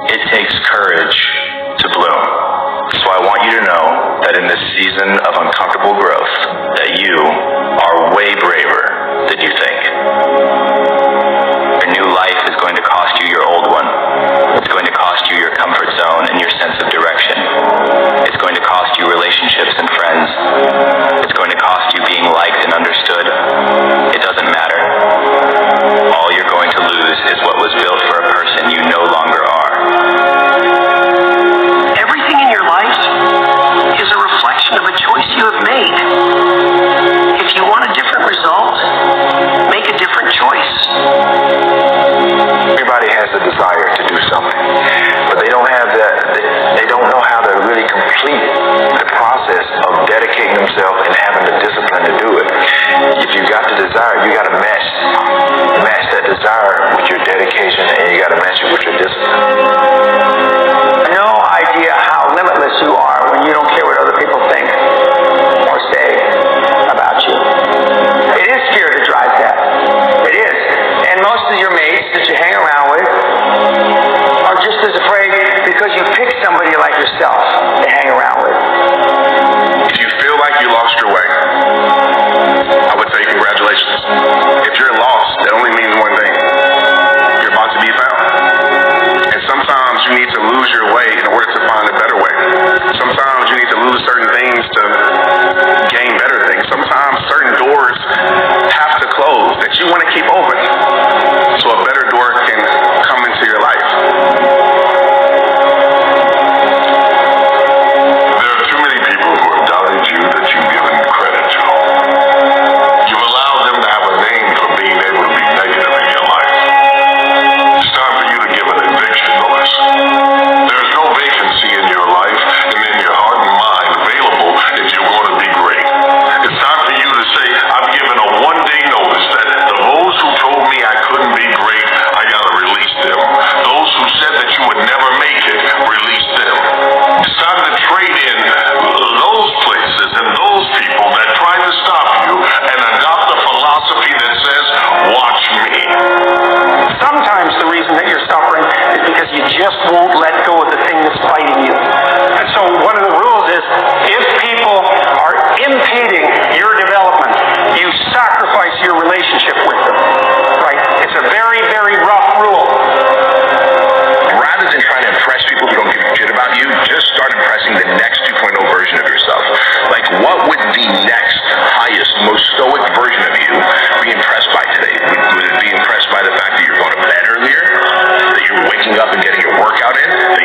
It takes courage to bloom. So I want you to know that in this season of uncomfortable growth, that you are way braver than you think. Your new life is going to cost you your old one. It's going to cost you your comfort zone and your sense of direction. It's going to cost you relationships and friends. It's going to cost you being liked and understood. It doesn't matter. All you're going to lose is what was built for a person you no longer are. Everything in your life is a reflection of a choice you have made. If you want a different result, make a different choice. Everybody has a desire to do something, but they don't have they don't know how to really complete the process of dedicating themselves and having the discipline to do it. If you got the desire, you got to match that desire with your dedication, and you got to match it with your discipline. No idea how limitless you are when you don't care what other people think or say about you. It is fear that drives that. It is. And most of your mates that you hang around with are just as afraid because you pick somebody like yourself to hang around with. If you feel like you lost your way, I would say congratulations. If you're lost, that only means one thing. You're about to be found. And sometimes you need to lose your way in order to find a better way. Sometimes you need to lose certain things to gain better things. Sometimes certain doors have to close that you want to keep open so a better door can come into your life. There are too many people who have doubted you that you've given credit to. You've allowed them to have a name for being able to be negative in your life. It's time for you to give an eviction notice. There's no vacancy in your life and in your heart and mind available if you're going to be great. It's time for you to say, I've given a one-day notice that those who told me I couldn't be great, I got to release them. Those who said that you would never make it, release them. It's time to trade in those places and those people that tried to stop you and adopt a philosophy that says, watch me. Sometimes the reason that you're suffering is because you just won't let go of the thing that's fighting you. And so one of the rules is, if people are impeding your development, you sacrifice your relationship with them. Right? It's a very, very rough rule. Rather than trying to impress people who don't give a shit about you, just start impressing the next 2.0 version of yourself. Like, what would the next highest, most stoic version of you be impressed by today? Would it be impressed by the fact that you're going to bed earlier? That you're waking up and getting your workout in? That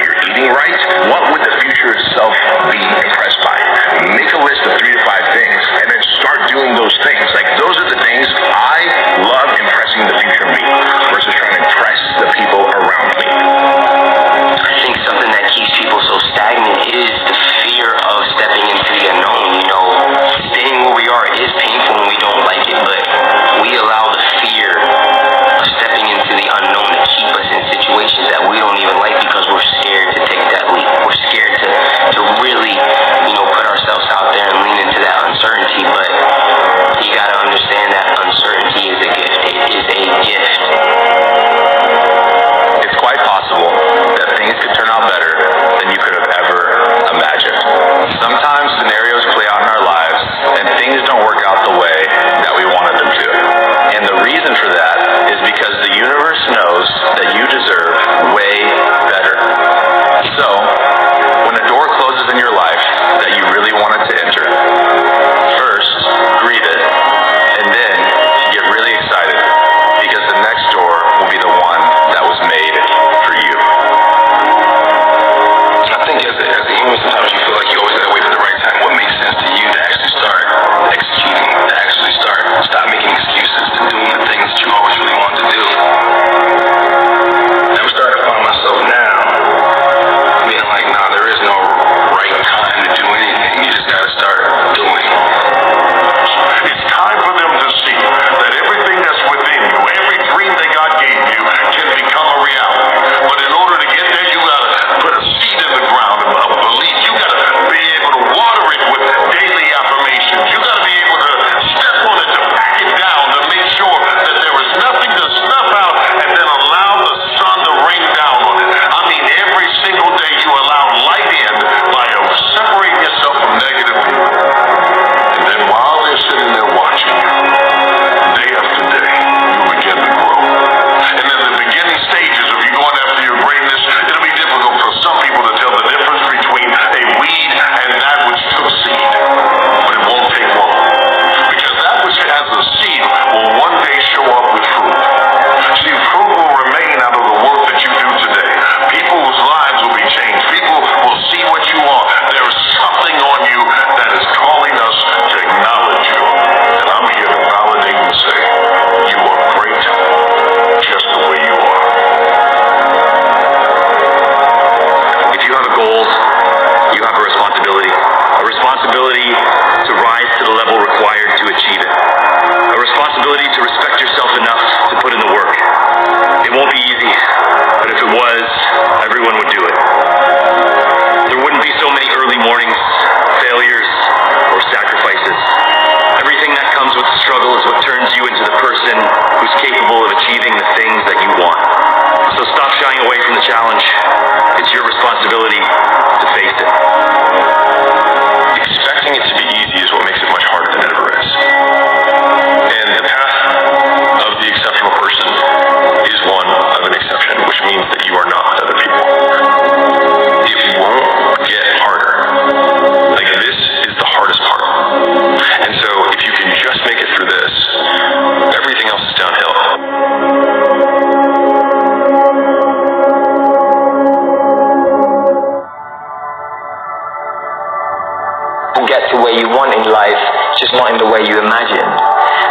get to where you want in life, just not in the way you imagined.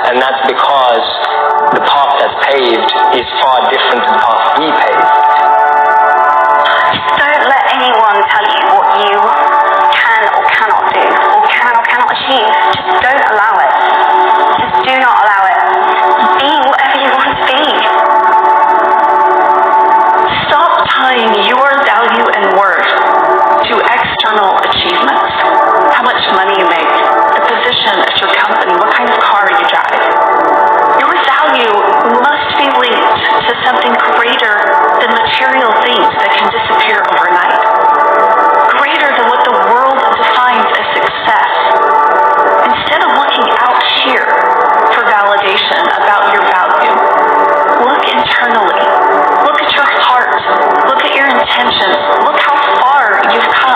And that's because the path that's paved is far different to the path we paved. Don't let anyone tell you what you can or cannot do, or can or cannot achieve. Just don't allow it. Just do not allow it. Be whatever you want to be. Stop tying your value and worth to external achievements. How much money you make, the position at your company, what kind of car you drive. Your value must be linked to something greater than material things that can disappear overnight. Greater than what the world defines as success. Instead of looking out here for validation about your value, look internally. Look at your heart. Look at your intentions. Look how far you've come.